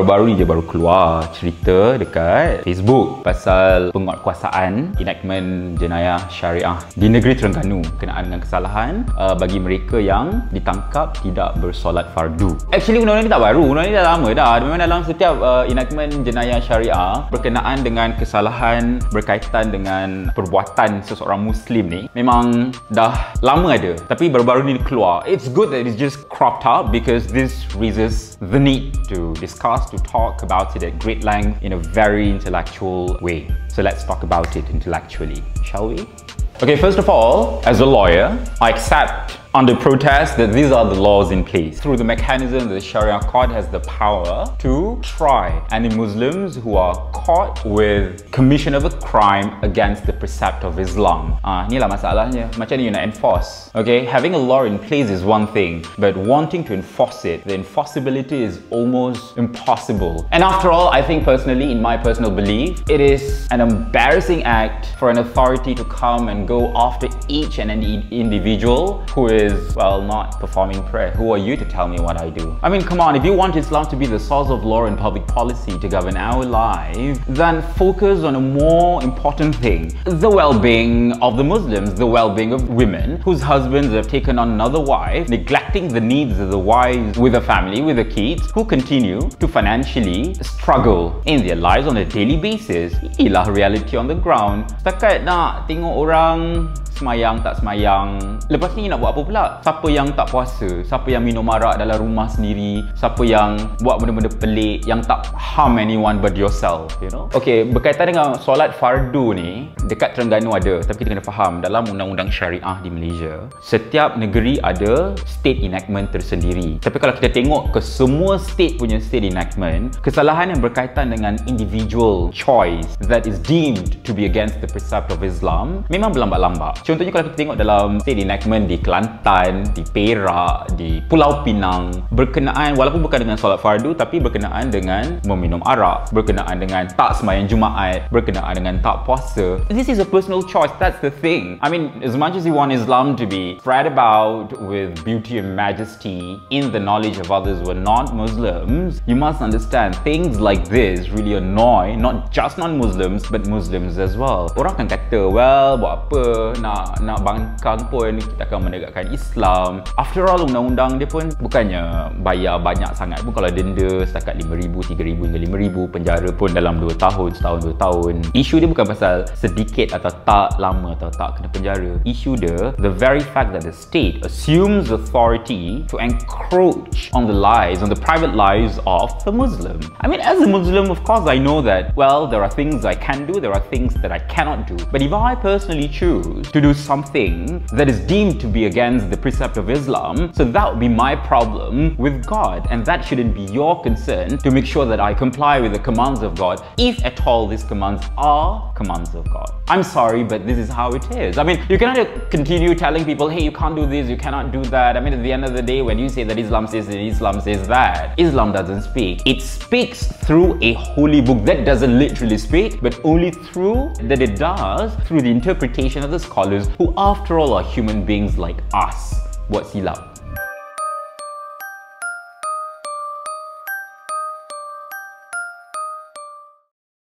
Baru ni je baru keluar cerita dekat Facebook pasal penguatkuasaan enactment jenayah syariah di negeri Terengganu berkenaan dengan kesalahan bagi mereka yang ditangkap tidak bersolat fardu. Actually undang-undang ni tak baru, undang-undang ni dah lama dah. Memang dalam setiap enactment jenayah syariah berkenaan dengan kesalahan berkaitan dengan perbuatan seseorang Muslim ni memang dah lama ada, tapi baru-baru ni keluar. It's good that it's just cropped up because this raises the need to discuss, to talk about it at great length in a very intellectual way. So let's talk about it intellectually, shall we? Okay, first of all, as a lawyer, I accept under protest that these are the laws in place. Through the mechanism, the Sharia court has the power to try any Muslims who are caught with commission of a crime against the precept of Islam. Inilah masalahnya. Macam ni you nak enforce. Okay, having a law in place is one thing, but wanting to enforce it, the enforceability is almost impossible. And after all, I think personally, in my personal belief, it is an embarrassing act for an authority to come and go after each and any individual who is, well, not performing prayer. Who are you to tell me what I do? I mean, come on, if you want Islam to be the source of law and public policy to govern our lives, then focus on a more important thing: the well-being of the Muslims, the well-being of women whose husbands have taken on another wife, neglecting the needs of the wives with a family, with the kids, who continue to financially struggle in their lives on a daily basis. Inilah reality on the ground. Setakat nak tengok orang semayang tak semayang, lepas ni nak buat apa pula? Siapa yang tak puasa? Siapa yang minum arak dalam rumah sendiri? Siapa yang buat benda-benda pelik yang tak harm anyone but yourself, you know? Okay, berkaitan dengan solat fardu ni, dekat Terengganu ada, tapi kita kena faham, dalam undang-undang syariah di Malaysia, setiap negeri ada state enactment tersendiri. Tapi kalau kita tengok ke semua state punya state enactment, kesalahan yang berkaitan dengan individual choice that is deemed to be against the precept of Islam memang berlambak-lambak. Contohnya kalau kita tengok dalam state enactment di Kelantan, di Perak, di Pulau Pinang, berkenaan, walaupun bukan dengan solat fardu, tapi berkenaan dengan meminum arak, berkenaan dengan tak sembahyang Jumaat, berkenaan dengan tak puasa. This is a personal choice, that's the thing. I mean, as much as you want Islam to be spread about with beauty and majesty in the knowledge of others who are not Muslims, you must understand things like this really annoy not just non-Muslims but Muslims as well. Orang akan kata, well, buat apa nak bangkang pun kita akan menegakkan Islam. After all, undang-undang dia pun bukannya bayar banyak sangat pun. Kalau denda setakat RM5,000, RM3,000 hingga RM5,000, penjara pun dalam 2 tahun, setahun 2 tahun. Isu dia bukan pasal sedikit atau tak lama atau tak kena penjara. Isu dia, the very fact that the state assumes authority to encroach on the lives, on the private lives of the Muslim. I mean, as a Muslim, of course, I know that, well, there are things I can do, there are things that I cannot do. But if I personally choose to do something that is deemed to be against the precept of Islam, so that would be my problem with God, and that shouldn't be your concern to make sure that I comply with the commands of God, if at all these commands are commands of God. I'm sorry, but this is how it is. I mean, you cannot continue telling people, hey, you can't do this, you cannot do that. I mean, at the end of the day, when you say that Islam says that, Islam says that, Islam doesn't speak. It speaks through a holy book that doesn't literally speak, but only through that it does through the interpretation of the scholars, who after all are human beings like us. Buat silap.